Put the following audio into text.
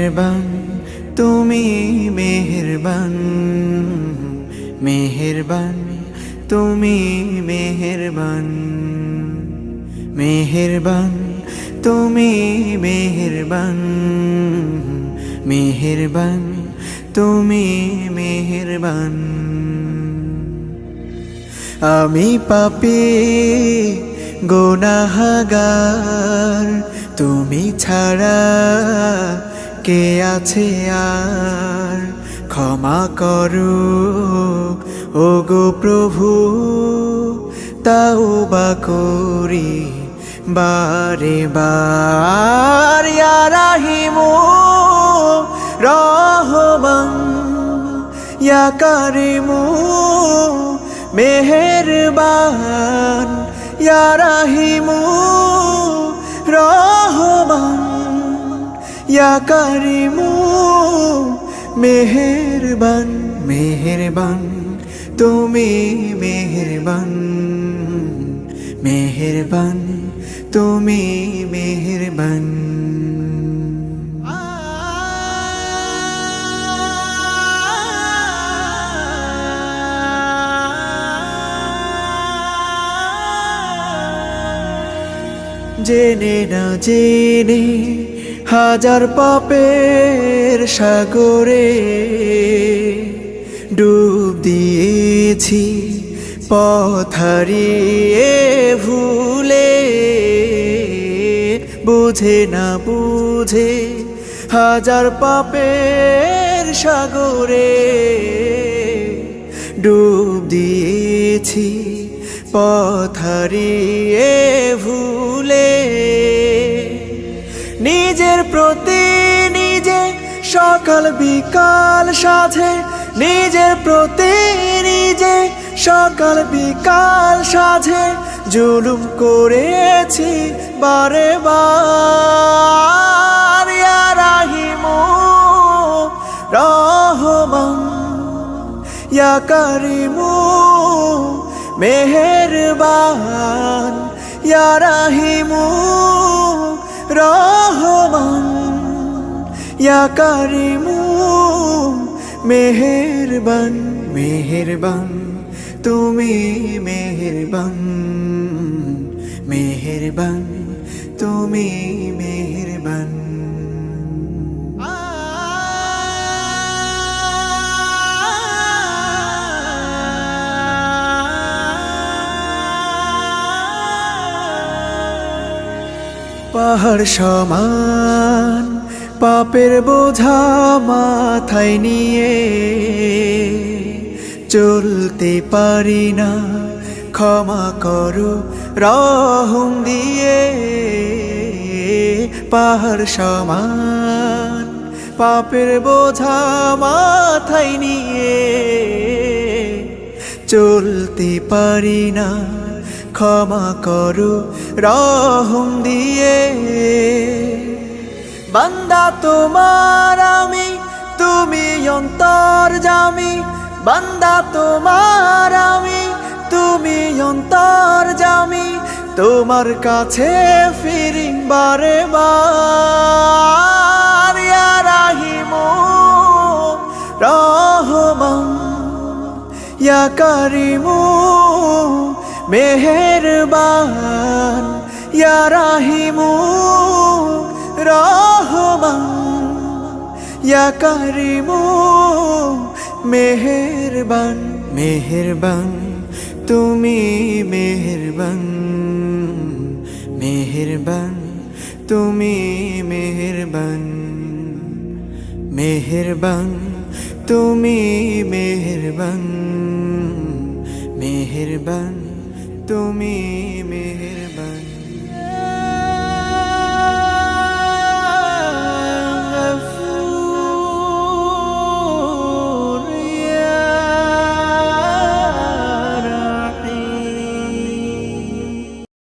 মেহেরবান তুমি মেহেরবান, মেহেরবান তুমি মেহেরবান, মেহেরবান তুমি মেহেরবান, মেহেরবান তুমি মেহেরবান। আমি পাপী গুনাহগার, তুমি ছাড়া কে আছে আর? ক্ষমা করো ওগো প্রভু, তাওবা করি বারে বার। ইয়া রাহিমু রহমান, ইয়া কারিমু মেহেরবান, ইয়া রাহিমু রহমান, ইয়া কারিমু মেহেরবান। মেহেরবান তুমি মেহেরবান, মেহেরবান তুমি মেহেরবান। জেনে না জেনে হাজার পাপের সাগরে ডুব দিয়েছি, পথ হারিয়ে ভুলে। বুঝে না বুঝে হাজার পাপের সাগরে ডুব দিয়েছি, পথ হারিয়ে ভুলে। নিজের প্রতি নিজে সকাল বিকাল সাধে, নিজের প্রতি নিজে সকাল বিকাল সাধে জুলুম করেছি বারে বার। ইয়া রাহিমু রহমান, ইয়া কারিমু মেহেরবান, ইয়া রাহিমু রহমান, ইয়া কারিমু মেহেরবান। মেহেরবান তুমি মেহেরবান, মেহেরবান তুমি মেহেরবান। পাহাড় সমান পাপের বোঝা মাথায় নিয়ে চলতে পারি না, ক্ষমা করো রহম দিয়ে। পাহাড় সমান পাপের বোঝা মাথায় নিয়ে চলতে পারি না, ক্ষমা করো রহম দিয়ে। বান্দা তোমার আমি, তুমি অন্তর্যামী। বান্দা তোমার আমি, তুমি অন্তর্যামী। তোমার কাছে ফিরি বারে বার। ইয়া রাহিমু রহমান, ইয়া কারিমু মেহেরবান, ইয়া রাহিমু রহমান, ইয়া কারিমু মেহেরবান। মেহেরবান তুমি মেহেরবান, মেহেরবান তুমি মেহেরবান, মেহেরবান তুমি মেহেরবান, মেহেরবান তুমি